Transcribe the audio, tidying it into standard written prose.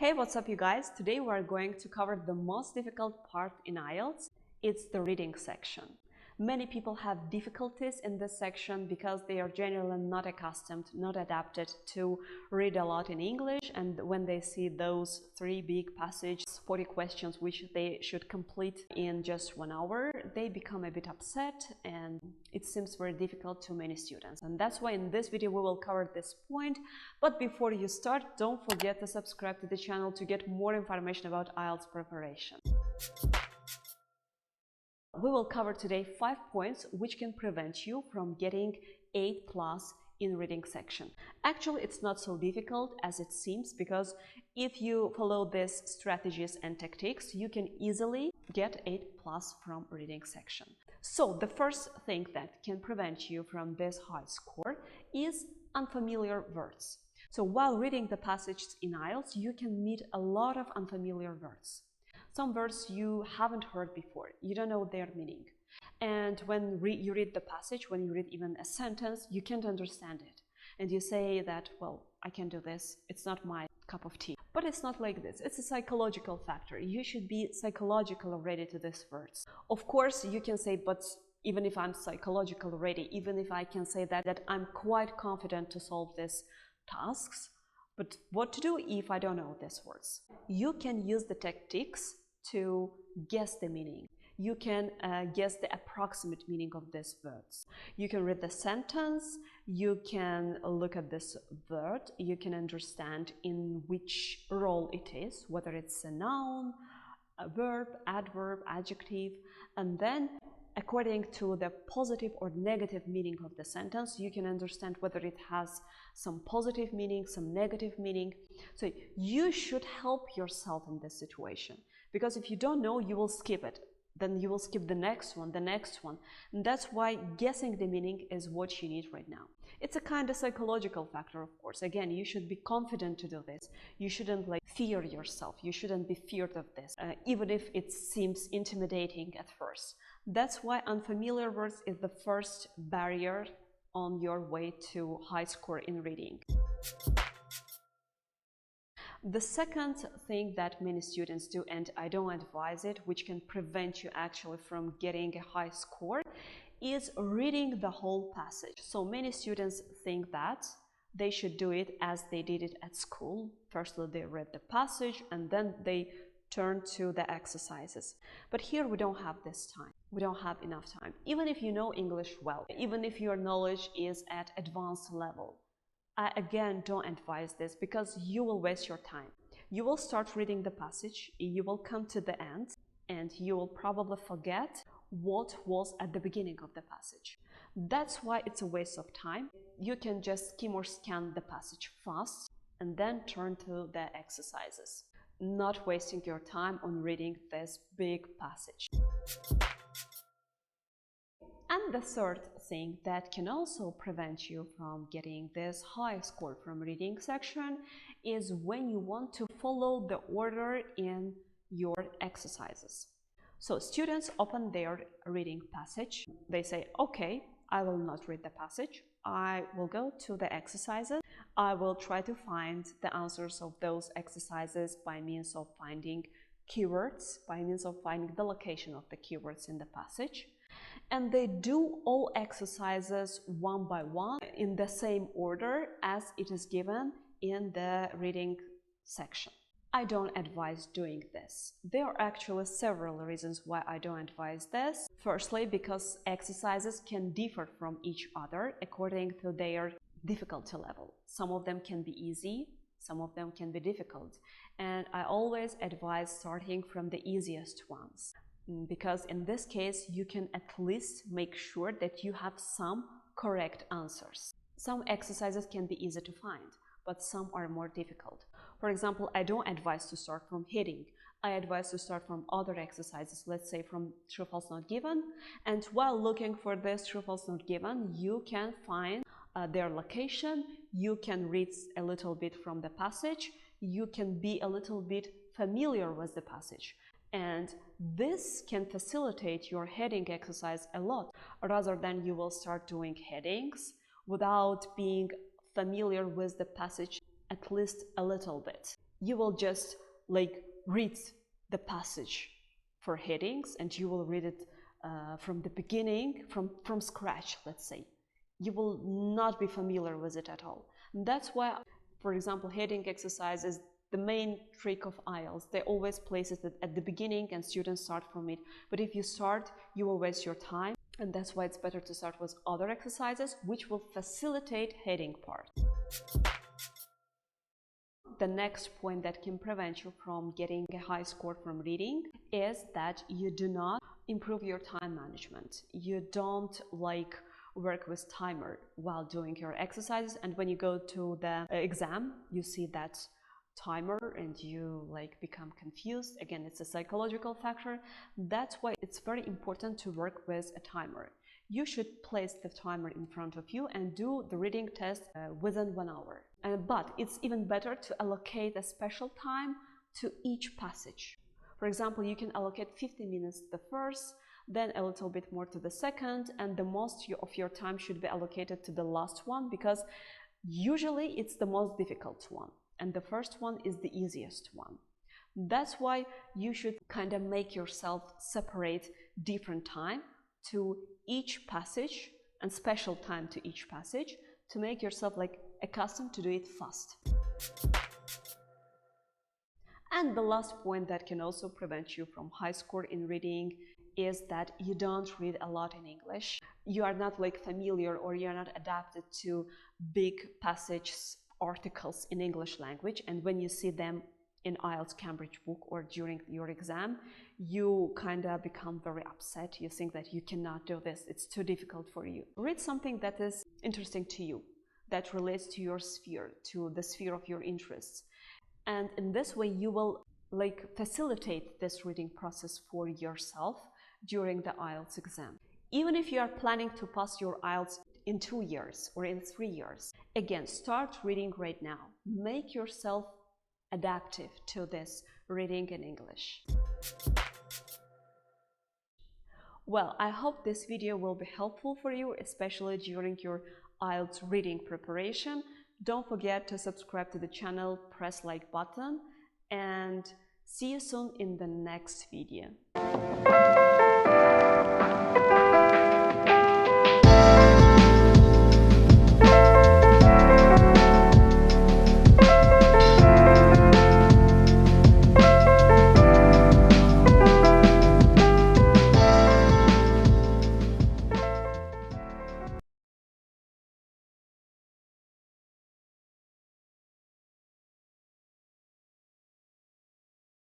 Hey, what's up you guys? Today we are going to cover the most difficult part in IELTS. It's the reading section. Many people have difficulties in this section because they are generally not accustomed, not adapted to read a lot in English, and when they see those 3 big passages, 40 questions which they should complete in just 1 hour, they become a bit upset and it seems very difficult to many students. And that's why in this video we will cover this point. But before you start, don't forget to subscribe to the channel to get more information about IELTS preparation. We will cover today 5 points which can prevent you from getting 8+ in reading section. Actually, it's not so difficult as it seems, because if you follow these strategies and tactics, you can easily get 8+ from reading section. So the first thing that can prevent you from this high score is unfamiliar words. So while reading the passages in IELTS, you can meet a lot of unfamiliar words. Some words you haven't heard before, you don't know their meaning. And when you read the passage, when you read even a sentence, you can't understand it. And you say that, well, I can do this, it's not my cup of tea. But it's not like this, it's a psychological factor. You should be psychologically ready to these words. Of course, you can say, but even if I'm psychologically ready, even if I can say that I'm quite confident to solve these tasks, but what to do if I don't know these words? You can use the tactics to guess the meaning. You can guess the approximate meaning of these words. You can read the sentence, you can look at this word, you can understand in which role it is, whether it's a noun, a verb, adverb, adjective, and then according to the positive or negative meaning of the sentence, you can understand whether it has some positive meaning, some negative meaning. So you should help yourself in this situation, because if you don't know, you will skip it. Then you will skip the next one, the next one. And that's why guessing the meaning is what you need right now. It's a kind of psychological factor, of course. Again, you should be confident to do this. You shouldn't fear yourself. You shouldn't be feared of this, even if it seems intimidating at first. That's why unfamiliar words is the first barrier on your way to high score in reading. The second thing that many students do, and I don't advise it, which can prevent you actually from getting a high score, is reading the whole passage. So many students think that they should do it as they did it at school. Firstly, they read the passage and then they turn to the exercises. But here we don't have this time. We don't have enough time. Even if you know English well, even if your knowledge is at advanced level, I again don't advise this, because you will waste your time. You will start reading the passage, you will come to the end, and you will probably forget what was at the beginning of the passage. That's why it's a waste of time. You can just skim or scan the passage fast and then turn to the exercises, not wasting your time on reading this big passage. And the third thing that can also prevent you from getting this high score from reading section is when you want to follow the order in your exercises. So students open their reading passage, they say, okay, I will not read the passage, I will go to the exercises, I will try to find the answers of those exercises by means of finding keywords, by means of finding the location of the keywords in the passage. And they do all exercises one by one in the same order as it is given in the reading section. I don't advise doing this. There are actually several reasons why I don't advise this. Firstly, because exercises can differ from each other according to their difficulty level. Some of them can be easy, some of them can be difficult. And I always advise starting from the easiest ones, because in this case you can at least make sure that you have some correct answers. Some exercises can be easy to find, but some are more difficult. For example, I don't advise to start from heading. I advise to start from other exercises, let's say from true false not given. And while looking for this true false not given, you can find their location, you can read a little bit from the passage, you can be a little bit familiar with the passage. And this can facilitate your heading exercise a lot, rather than you will start doing headings without being familiar with the passage at least a little bit. you will just like read the passage for headings, and you will read it from the beginning, from scratch, let's say. You will not be familiar with it at all. And that's why, for example, heading exercise is the main trick of IELTS. They always place it at the beginning and students start from it. But if you start, you will waste your time. And that's why it's better to start with other exercises which will facilitate heading part. The next point that can prevent you from getting a high score from reading is that you do not improve your time management. You don't like work with timer while doing your exercises, and when you go to the exam, you see that timer and you like become confused. Again, it's a psychological factor. That's why it's very important to work with a timer. You should place the timer in front of you and do the reading test within 1 hour. But it's even better to allocate a special time to each passage. For example, you can allocate 50 minutes to the first, then a little bit more to the second, and the most of your time should be allocated to the last one, because usually it's the most difficult one and the first one is the easiest one. That's why you should kind of make yourself separate different time to each passage and special time to each passage to make yourself like accustomed to do it fast. And the last point that can also prevent you from high score in reading is that you don't read a lot in English. You are not like familiar, or you are not adapted to big passages, articles in English language, and when you see them in IELTS Cambridge book or during your exam, you kind of become very upset. You think that you cannot do this, it's too difficult for you. Read something that is interesting to you, that relates to your sphere, to the sphere of your interests. And in this way, you will like facilitate this reading process for yourself during the IELTS exam. Even if you are planning to pass your IELTS in 2 years or in 3 years, again, start reading right now. Make yourself adaptive to this reading in English. Well, I hope this video will be helpful for you, especially during your IELTS reading preparation. Don't forget to subscribe to the channel, press like button, and see you soon in the next video.